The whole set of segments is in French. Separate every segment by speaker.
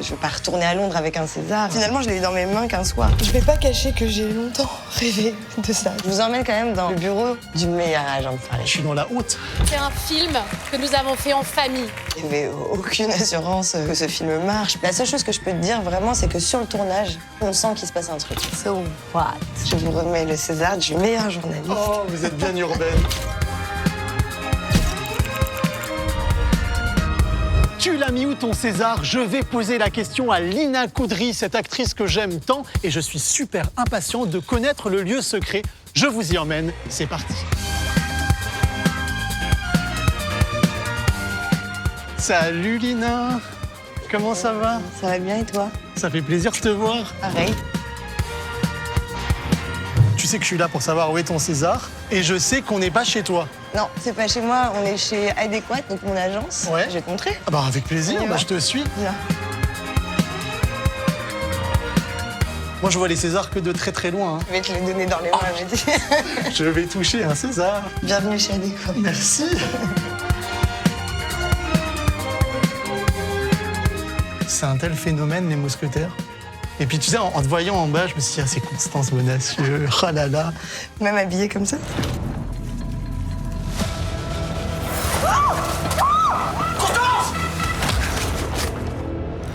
Speaker 1: Je vais pas retourner à Londres avec un César. Finalement, je l'ai eu dans mes mains qu'un soir. Je vais pas cacher que j'ai longtemps rêvé de ça. Je vous emmène quand même dans le bureau du meilleur agent de Paris.
Speaker 2: Je suis dans la honte.
Speaker 3: C'est un film que nous avons fait en famille.
Speaker 1: Il n'y avait aucune assurance que ce film marche. La seule chose que je peux te dire vraiment, c'est que sur le tournage, on sent qu'il se passe un truc. So what? Je vous remets le César du meilleur journaliste.
Speaker 2: Oh, vous êtes bien urbaine. Tu l'as mis où ton César? Je vais poser la question à Lina Coudry, cette actrice que j'aime tant, et je suis super impatient de connaître le lieu secret. Je vous y emmène, c'est parti. Salut Lina, comment ça va?
Speaker 1: Ça va bien et toi?
Speaker 2: Ça fait plaisir de te voir.
Speaker 1: Pareil.
Speaker 2: Tu sais que je suis là pour savoir où est ton César, et je sais qu'on n'est pas chez toi.
Speaker 1: Non, c'est pas chez moi, on est chez Adéquat, donc mon agence.
Speaker 2: Ouais.
Speaker 1: Je vais te montrer.
Speaker 2: Ah bah avec plaisir,
Speaker 1: On y va.
Speaker 2: je te suis.
Speaker 1: Viens.
Speaker 2: Moi je vois les Césars que de très très loin.
Speaker 1: Je vais te les donner dans les mains, j'ai dit.
Speaker 2: Je vais toucher un César.
Speaker 1: Bienvenue chez Adéquat.
Speaker 2: Merci. C'est un tel phénomène, les mousquetaires. Et puis tu sais, en te voyant en bas, je me suis dit, ah, c'est Constance Bonacieux, oh là là.
Speaker 1: Même habillée comme ça.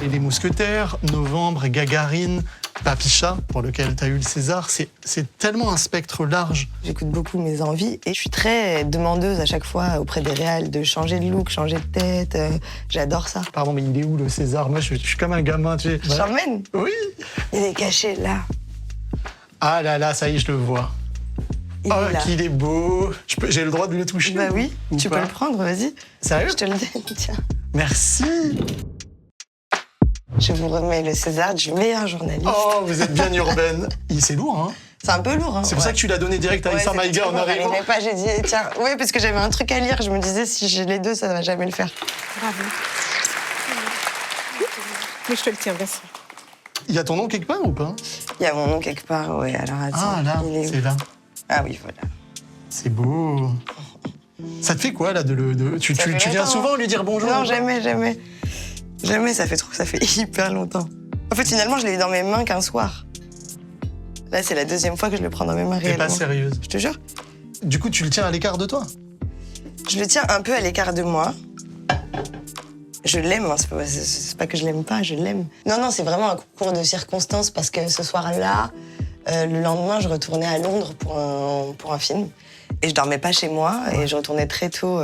Speaker 2: Et les mousquetaires, Novembre, Gagarine, Papicha, pour lequel tu as eu le César, c'est tellement un spectre large.
Speaker 1: J'écoute beaucoup mes envies et je suis très demandeuse à chaque fois auprès des réals de changer de look, changer de tête. J'adore ça.
Speaker 2: Pardon, mais il est où le César? Moi, je suis comme un gamin, tu sais.
Speaker 1: Je t'emmène.
Speaker 2: Oui.
Speaker 1: Il est caché là.
Speaker 2: Ah là là, ça y est, je le vois.
Speaker 1: Il
Speaker 2: Oh,
Speaker 1: est là.
Speaker 2: qu'il est beau. J'ai le droit de le toucher?
Speaker 1: Bah oui,
Speaker 2: ou
Speaker 1: tu
Speaker 2: pas
Speaker 1: peux le prendre, vas-y.
Speaker 2: Sérieux?
Speaker 1: Je te le donne, tiens.
Speaker 2: Merci.
Speaker 1: Je vous remets le César du meilleur journaliste.
Speaker 2: Oh, vous êtes bien urbaine. C'est lourd, hein?
Speaker 1: C'est un peu lourd, hein.
Speaker 2: C'est pour ça que tu l'as donné direct à
Speaker 1: Ouais,
Speaker 2: Issa
Speaker 1: c'est
Speaker 2: Maïga
Speaker 1: tout,
Speaker 2: en arrivant.
Speaker 1: j'arrivais pas, j'ai dit, tiens, ouais, parce que j'avais un truc à lire. Je me disais, si j'ai les deux, ça va jamais le faire.
Speaker 3: Bravo.
Speaker 4: Mais je te le tiens, vas-y.
Speaker 2: Il y a ton nom quelque part ou pas?
Speaker 1: Il y a mon nom quelque part, ouais. Alors attends.
Speaker 2: Ah là,
Speaker 1: il est où?
Speaker 2: c'est là.
Speaker 1: Ah oui, voilà.
Speaker 2: C'est beau. Ça te fait quoi là tu
Speaker 1: fait
Speaker 2: viens
Speaker 1: longtemps,
Speaker 2: souvent lui dire bonjour?
Speaker 1: Non, jamais, jamais. Jamais, ça fait hyper longtemps. En fait, finalement, je l'ai eu dans mes mains qu'un soir. Là, c'est la deuxième fois que je le prends dans mes mains
Speaker 2: T'es
Speaker 1: réellement.
Speaker 2: pas sérieuse.
Speaker 1: Je te jure.
Speaker 2: Du coup, tu le tiens à l'écart de toi?
Speaker 1: Je le tiens un peu à l'écart de moi. Je l'aime, hein. C'est pas que je l'aime pas, je l'aime. Non, c'est vraiment un concours de circonstances parce que ce soir-là, le lendemain, je retournais à Londres pour un film. Et je dormais pas chez moi et je retournais très tôt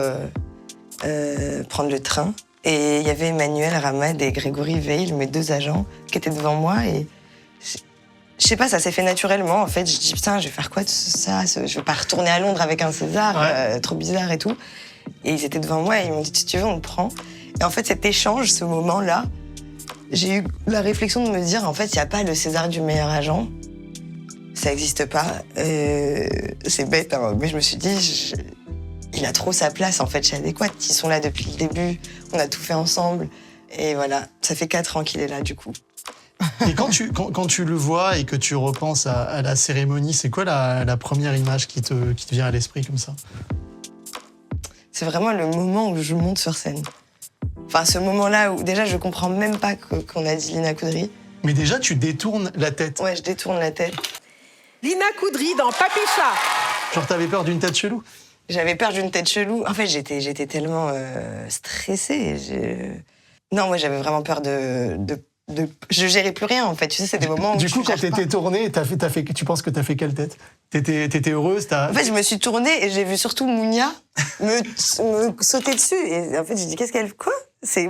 Speaker 1: prendre le train. Et il y avait Emmanuel Ramad et Grégory Veil, mes deux agents, qui étaient devant moi. Et je sais pas, ça s'est fait naturellement. En fait, je dis putain, je vais faire quoi de ça? Je vais pas retourner à Londres avec un César, trop bizarre et tout. Et ils étaient devant moi et ils m'ont dit si tu veux, on le prend. Et en fait, cet échange, ce moment-là, j'ai eu la réflexion de me dire en fait, il n'y a pas le César du meilleur agent. Ça n'existe pas. C'est bête, hein, mais je me suis dit, il a trop sa place en fait chez Adéquat. Ils sont là depuis le début, on a tout fait ensemble. Et voilà, ça fait 4 ans qu'il est là du coup.
Speaker 2: Et quand tu le vois et que tu repenses à la cérémonie, c'est quoi la première image qui te vient à l'esprit comme ça?
Speaker 1: C'est vraiment le moment où je monte sur scène. Enfin, ce moment-là où déjà je comprends même pas qu'on a dit Lina Coudry.
Speaker 2: Mais déjà, tu détournes la tête.
Speaker 1: Ouais, je détourne la tête.
Speaker 4: Lina Coudry dans Papicha.
Speaker 2: Genre, t'avais peur d'une tête chelou?
Speaker 1: J'avais peur d'une tête chelou. En fait, j'étais tellement stressée. Non, moi, j'avais vraiment peur de... Je gérais plus rien, en fait. Tu sais, c'est des moments où
Speaker 2: Du coup, quand
Speaker 1: tu gères
Speaker 2: t'étais
Speaker 1: pas.
Speaker 2: tournée, tu penses que t'as fait quelle tête? T'étais heureuse?
Speaker 1: En fait, je me suis tournée et j'ai vu surtout Mounia me sauter dessus. Et en fait, j'ai dit, qu'est-ce qu'elle... Quoi? C'est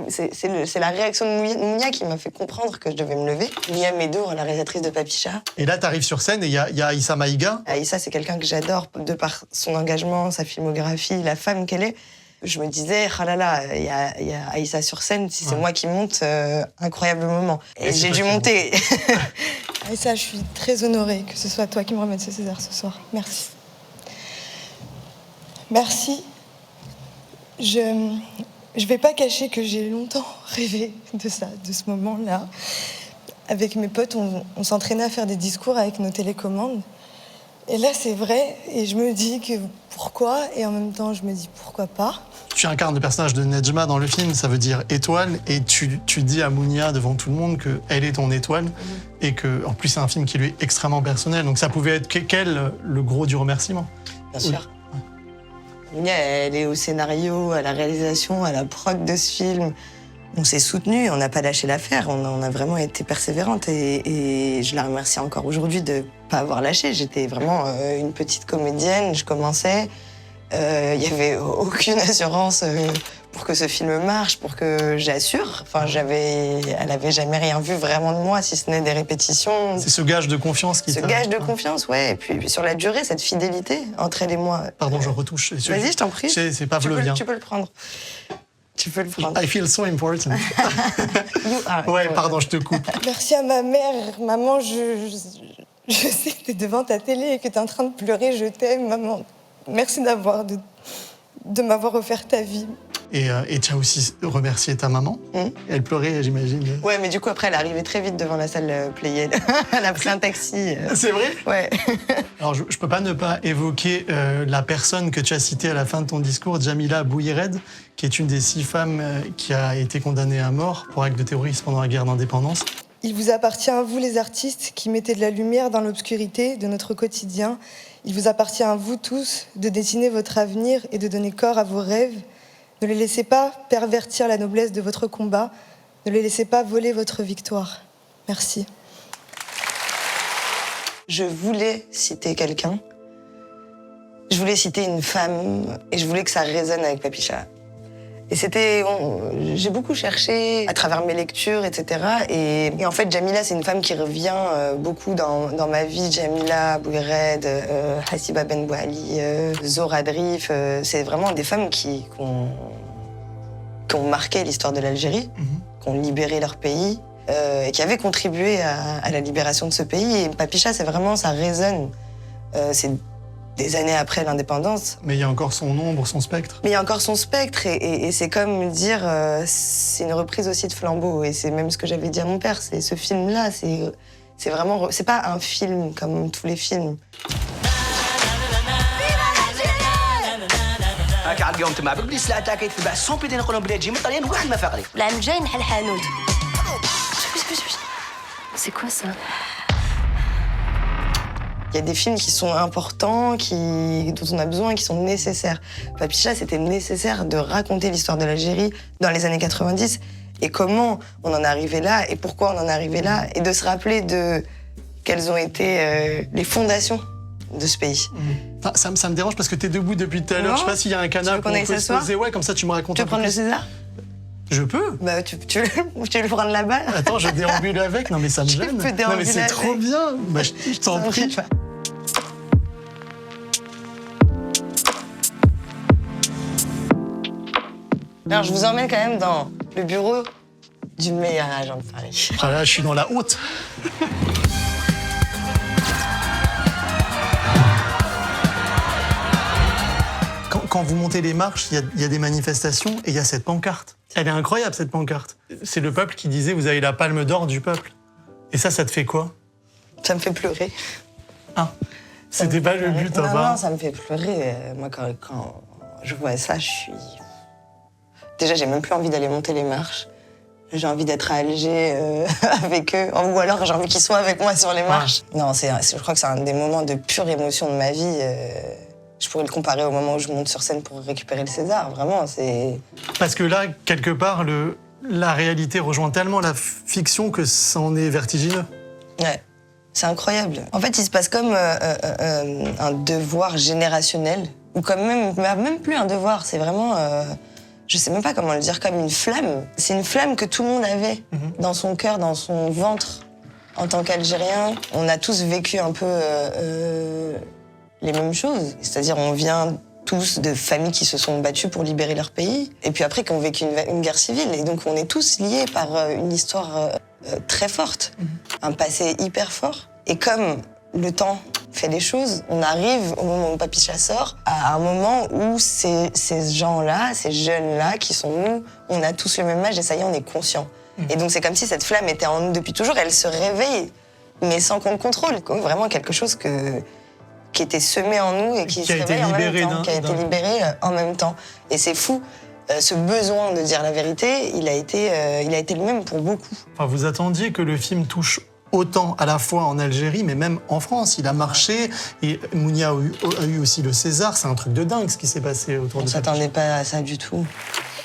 Speaker 1: la réaction de Mounia qui m'a fait comprendre que je devais me lever. Mounia Medour, la réalisatrice de Papicha.
Speaker 2: Et là, t'arrives sur scène et il y a Issa Maïga.
Speaker 1: Aïssa, c'est quelqu'un que j'adore de par son engagement, sa filmographie, la femme qu'elle est. Je me disais, ah là là, il y a Aïssa sur scène, si c'est moi qui monte, incroyable moment. Et j'ai dû monter. Aïssa, je suis très honorée que ce soit toi qui me remettes ce César ce soir. Merci. Merci. Je vais pas cacher que j'ai longtemps rêvé de ça, de ce moment-là. Avec mes potes, on s'entraînait à faire des discours avec nos télécommandes. Et là, c'est vrai, et je me dis que pourquoi, et en même temps, je me dis pourquoi pas.
Speaker 2: Tu incarnes le personnage de Nejma dans le film, ça veut dire étoile, et tu dis à Mounia devant tout le monde qu'elle est ton étoile, et que, en plus, c'est un film qui lui est extrêmement personnel. Donc ça pouvait être qu'elle, le gros du remerciement.
Speaker 1: Bien sûr. Mounia, elle est au scénario, à la réalisation, à la prod de ce film. On s'est soutenus, on n'a pas lâché l'affaire, on a vraiment été persévérante et je la remercie encore aujourd'hui de ne pas avoir lâché. J'étais vraiment une petite comédienne, je commençais, il n'y avait aucune assurance pour que ce film marche, pour que j'assure. Enfin, elle n'avait jamais rien vu vraiment de moi, si ce n'est des répétitions.
Speaker 2: C'est ce gage de confiance qui
Speaker 1: Ce gage de confiance, ouais. Et puis sur la durée, cette fidélité entre elle et moi.
Speaker 2: Pardon, je retouche.
Speaker 1: Vas-y, je t'en prie.
Speaker 2: C'est pavlovien.
Speaker 1: Tu peux le prendre. Tu peux le prendre.
Speaker 2: I feel so important. Ouais, pardon, je te coupe.
Speaker 1: Merci à ma mère. Maman, je sais que t'es devant ta télé et que t'es en train de pleurer. Je t'aime, maman. Merci de m'avoir offert ta vie.
Speaker 2: Et tu as aussi remercié ta maman. Elle pleurait, j'imagine.
Speaker 1: Ouais, mais du coup, après, elle est arrivée très vite devant la salle Playel. Elle a pris un taxi.
Speaker 2: C'est vrai?
Speaker 1: Ouais.
Speaker 2: Alors, je peux pas ne pas évoquer la personne que tu as citée à la fin de ton discours, Jamila Bouhired, qui est une des 6 femmes qui a été condamnée à mort pour acte de terrorisme pendant la guerre d'indépendance.
Speaker 1: Il vous appartient à vous, les artistes, qui mettez de la lumière dans l'obscurité de notre quotidien. Il vous appartient à vous tous de dessiner votre avenir et de donner corps à vos rêves. Ne les laissez pas pervertir la noblesse de votre combat. Ne les laissez pas voler votre victoire. Merci. Je voulais citer quelqu'un. Je voulais citer une femme et je voulais que ça résonne avec Papicha. Et j'ai beaucoup cherché à travers mes lectures, etc. Et en fait, Jamila, c'est une femme qui revient beaucoup dans ma vie. Jamila Bouhired, Hassiba Ben Bouali, Zora Drif. C'est vraiment des femmes qui ont marqué l'histoire de l'Algérie, qui ont libéré leur pays et qui avaient contribué à la libération de ce pays. Et Papicha, c'est vraiment, ça résonne. C'est des années après l'indépendance.
Speaker 2: Mais il y a encore son ombre, son spectre.
Speaker 1: Mais il y a encore son spectre et c'est comme dire, c'est une reprise aussi de Flambeau. Et c'est même ce que j'avais dit à mon père, c'est ce film-là, c'est vraiment, c'est pas un film comme tous les films.
Speaker 5: هاك اليوم تما بالبليس لا تاكيت تبع سومبي دي نقولهم بلادجي مطليين واحد ما فقري
Speaker 6: العام الجاي نحل حانوت. C'est quoi ça?
Speaker 1: Il y a des films qui sont importants, dont on a besoin, qui sont nécessaires. Papicha, c'était nécessaire de raconter l'histoire de l'Algérie dans les années 90 et comment on en est arrivé là et pourquoi on en est arrivé là et de se rappeler de quelles ont été les fondations de ce pays.
Speaker 2: Enfin, ça me dérange parce que t'es debout depuis tout à l'heure. Je sais pas s'il y a un canapé
Speaker 1: qu'on
Speaker 2: où on
Speaker 1: aille
Speaker 2: peut se
Speaker 1: s'asseoir
Speaker 2: poser. Ouais, comme ça tu me racontes
Speaker 1: Tu
Speaker 2: un
Speaker 1: veux
Speaker 2: peu
Speaker 1: prendre le
Speaker 2: plus.
Speaker 1: César?
Speaker 2: Je peux.
Speaker 1: Bah, tu veux prendre la balle?
Speaker 2: Attends, je déambule avec. Non, mais ça me gêne.
Speaker 1: peux
Speaker 2: Non, mais
Speaker 1: déambuler
Speaker 2: c'est trop
Speaker 1: avec.
Speaker 2: bien. Bah, je t'en prie.
Speaker 1: Alors, je vous emmène quand même dans le bureau du meilleur agent de Paris.
Speaker 2: Ah là, je suis dans la haute. Quand vous montez les marches, il y a des manifestations et il y a cette pancarte. Elle est incroyable, cette pancarte. C'est le peuple qui disait « Vous avez la palme d'or du peuple ». Et ça te fait quoi?
Speaker 1: Ça me fait pleurer.
Speaker 2: Ah, c'était pas le but,
Speaker 1: Non,
Speaker 2: hein,
Speaker 1: non, ça me fait pleurer. Moi, quand je vois ça, je suis... Déjà, j'ai même plus envie d'aller monter les marches. J'ai envie d'être à Alger avec eux. Ou alors, j'ai envie qu'ils soient avec moi sur les marches. Non, je crois que c'est un des moments de pure émotion de ma vie. Je pourrais le comparer au moment où je monte sur scène pour récupérer le César. Vraiment, c'est...
Speaker 2: Parce que là, quelque part, la réalité rejoint tellement la fiction que ça en est vertigineux.
Speaker 1: Ouais, c'est incroyable. En fait, il se passe comme un devoir générationnel, ou comme même plus un devoir, c'est vraiment... je sais même pas comment le dire, comme une flamme. C'est une flamme que tout le monde avait dans son cœur, dans son ventre. En tant qu'Algérien, on a tous vécu un peu les mêmes choses. C'est-à-dire, on vient tous de familles qui se sont battues pour libérer leur pays, et puis après qui ont vécu une guerre civile. Et donc, on est tous liés par une histoire très forte, un passé hyper fort. Et comme le temps fait des choses, on arrive au moment où Papicha sort, à un moment où ces gens-là, ces jeunes-là qui sont nous, on a tous le même âge et ça y est, on est conscients. Et donc c'est comme si cette flamme était en nous depuis toujours, elle se réveille, mais sans qu'on le contrôle. Vraiment quelque chose qui était semé en nous et qui se
Speaker 2: a été
Speaker 1: réveille en même
Speaker 2: libéré
Speaker 1: temps, qui a été libéré en même temps. Et c'est fou. Ce besoin de dire la vérité, il a été le même pour beaucoup.
Speaker 2: Enfin, vous attendiez que le film touche autant à la fois en Algérie, mais même en France. Il a marché, et Mounia a eu aussi le César. C'est un truc de dingue ce qui s'est passé autour
Speaker 1: On
Speaker 2: de
Speaker 1: ne
Speaker 2: ça.
Speaker 1: s'attendait pas à ça du tout.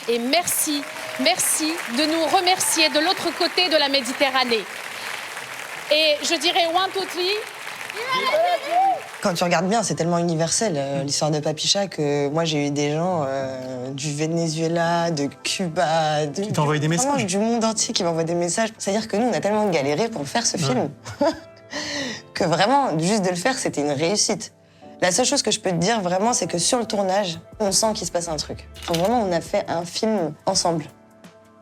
Speaker 3: Et merci de nous remercier de l'autre côté de la Méditerranée. Et je dirais one, two, three.
Speaker 1: Quand tu regardes bien, c'est tellement universel, l'histoire de Papicha, que moi, j'ai eu des gens du Venezuela, de Cuba...
Speaker 2: Qui t'envoient des
Speaker 1: vraiment
Speaker 2: messages.
Speaker 1: du monde entier qui m'envoient des messages. C'est-à-dire que nous, on a tellement galéré pour faire ce film que vraiment, juste de le faire, c'était une réussite. La seule chose que je peux te dire, vraiment, c'est que sur le tournage, on sent qu'il se passe un truc. Enfin, vraiment, on a fait un film ensemble,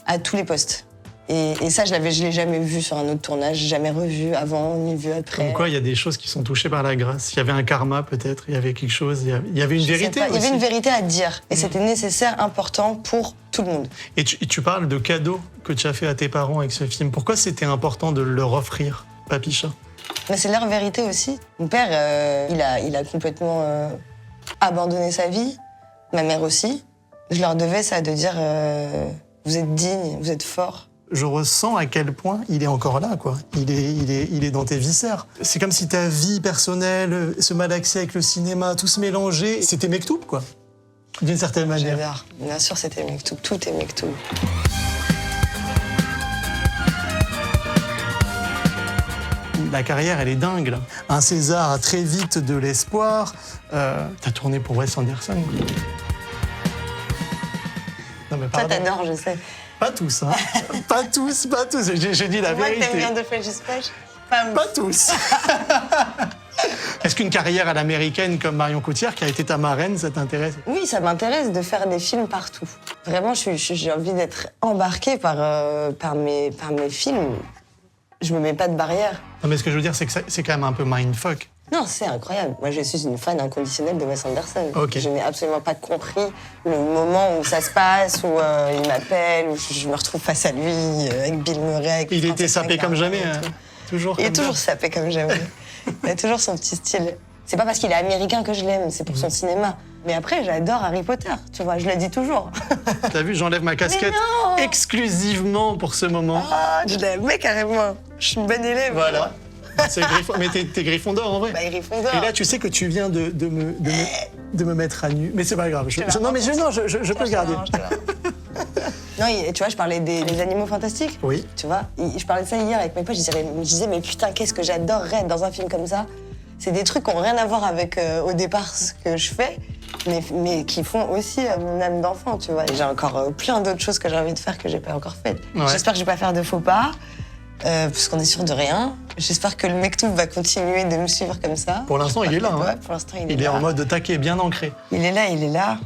Speaker 1: à tous les postes. Et ça, je l'ai jamais vu sur un autre tournage, jamais revu avant, ni vu après.
Speaker 2: Comme quoi, il y a des choses qui sont touchées par la grâce. Il y avait un karma, peut-être. Il y avait quelque chose. Il y avait une vérité
Speaker 1: Il y avait
Speaker 2: aussi.
Speaker 1: une vérité à dire. Et c'était nécessaire, important pour tout le monde.
Speaker 2: Et tu parles de cadeaux que tu as fait à tes parents avec ce film. Pourquoi c'était important de leur offrir Papicha?
Speaker 1: Mais c'est leur vérité aussi. Mon père, il a complètement abandonné sa vie. Ma mère aussi. Je leur devais ça, de dire vous êtes dignes, vous êtes forts.
Speaker 2: Je ressens à quel point il est encore là, quoi. Il est dans tes viscères. C'est comme si ta vie personnelle, ce malaxé avec le cinéma, tout se mélangeait. C'était Mektoub, quoi. D'une certaine manière.
Speaker 1: J'adore. Bien sûr, c'était Mektoub. Tout est Mektoub.
Speaker 2: La carrière, elle est dingue, là. Un César a très vite de l'espoir. T'as tourné pour Wes Anderson, quoi. Non, mais
Speaker 1: Toi,
Speaker 2: pardon.
Speaker 1: t'adores, je sais.
Speaker 2: Pas tous, hein. Pas tous. J'ai dit la
Speaker 1: Moi,
Speaker 2: vérité.
Speaker 1: t'aimes bien de French Dispatch.
Speaker 2: Pas tous. Est-ce qu'une carrière à l'américaine comme Marion Cotillard, qui a été ta marraine, ça t'intéresse?
Speaker 1: Oui, ça m'intéresse de faire des films partout. Vraiment, j'ai envie d'être embarquée par mes films. Je me mets pas de barrière.
Speaker 2: Non, mais ce que je veux dire, c'est que c'est quand même un peu mindfuck.
Speaker 1: Non, c'est incroyable. Moi, je suis une fan inconditionnelle de Wes Anderson.
Speaker 2: Ok.
Speaker 1: Je n'ai absolument pas compris le moment où ça se passe, où il m'appelle, où je me retrouve face à lui, avec Bill Murray. Avec
Speaker 2: Il était
Speaker 1: Frances
Speaker 2: sapé comme
Speaker 1: McDormand
Speaker 2: jamais,
Speaker 1: et
Speaker 2: hein.
Speaker 1: tout.
Speaker 2: Toujours
Speaker 1: Il est
Speaker 2: comme
Speaker 1: toujours
Speaker 2: ça.
Speaker 1: sapé comme jamais. Il a toujours son petit style. C'est pas parce qu'il est américain que je l'aime, c'est pour son cinéma. Mais après, j'adore Harry Potter, tu vois, je le dis toujours.
Speaker 2: T'as vu, j'enlève ma casquette
Speaker 1: non
Speaker 2: exclusivement pour ce moment.
Speaker 1: Ah, je l'aimais carrément. Je suis une bonne élève.
Speaker 2: Voilà. C'est Mais t'es Gryffondor en vrai.
Speaker 1: Bah, Gryffondor.
Speaker 2: Et là, tu sais que tu viens de me mettre à nu. Mais c'est pas grave. Je peux le garder.
Speaker 1: Non, tu vois, je parlais des animaux fantastiques.
Speaker 2: Oui.
Speaker 1: Tu vois, je parlais de ça hier avec mes potes. Je disais, mais putain, qu'est-ce que j'adorerais être dans un film comme ça. C'est des trucs qui n'ont rien à voir avec, au départ, ce que je fais, mais qui font aussi mon âme d'enfant, tu vois. Et j'ai encore plein d'autres choses que j'ai envie de faire que j'ai pas encore faites.
Speaker 2: Ouais.
Speaker 1: J'espère que je vais pas faire de faux pas, parce qu'on est sûr de rien. J'espère que le Mektoub va continuer de me suivre comme ça.
Speaker 2: Pour l'instant, il est là.
Speaker 1: Ouais,
Speaker 2: Hein.
Speaker 1: pour l'instant, il
Speaker 2: Il est
Speaker 1: là.
Speaker 2: en mode taquet, bien ancré.
Speaker 1: Il est là.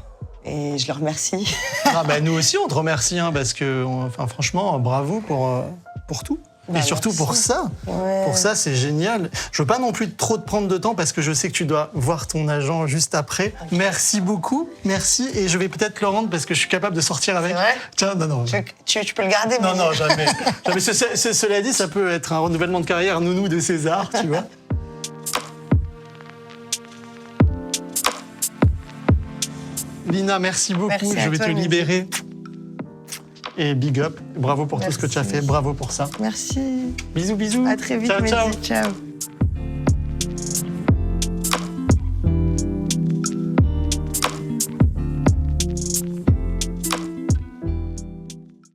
Speaker 1: Et je le remercie.
Speaker 2: Ah, bah, nous aussi, on te remercie, hein, parce que, enfin, franchement, bravo pour tout.
Speaker 1: Bah,
Speaker 2: et surtout
Speaker 1: merci.
Speaker 2: pour ça.
Speaker 1: Ouais.
Speaker 2: Pour ça, c'est génial. Je veux pas non plus trop te prendre de temps parce que je sais que tu dois voir ton agent juste après. Merci beaucoup. Merci. Et je vais peut-être le rendre parce que je suis capable de sortir avec.
Speaker 1: C'est vrai?
Speaker 2: Tiens, non.
Speaker 1: Tu peux le garder,
Speaker 2: Non,
Speaker 1: mais...
Speaker 2: non, jamais. Jamais. Cela dit, ça peut être un renouvellement de carrière nounou de César, tu vois. Lina, merci beaucoup.
Speaker 1: Merci à
Speaker 2: je vais
Speaker 1: toi,
Speaker 2: te
Speaker 1: Mehdi.
Speaker 2: libérer. Et big up. Bravo pour tout ce que tu as
Speaker 1: Merci.
Speaker 2: fait. Bravo pour ça.
Speaker 1: Merci.
Speaker 2: Bisous, bisous.
Speaker 1: À très vite,
Speaker 2: Ciao, ciao.
Speaker 1: Mehdi. Ciao.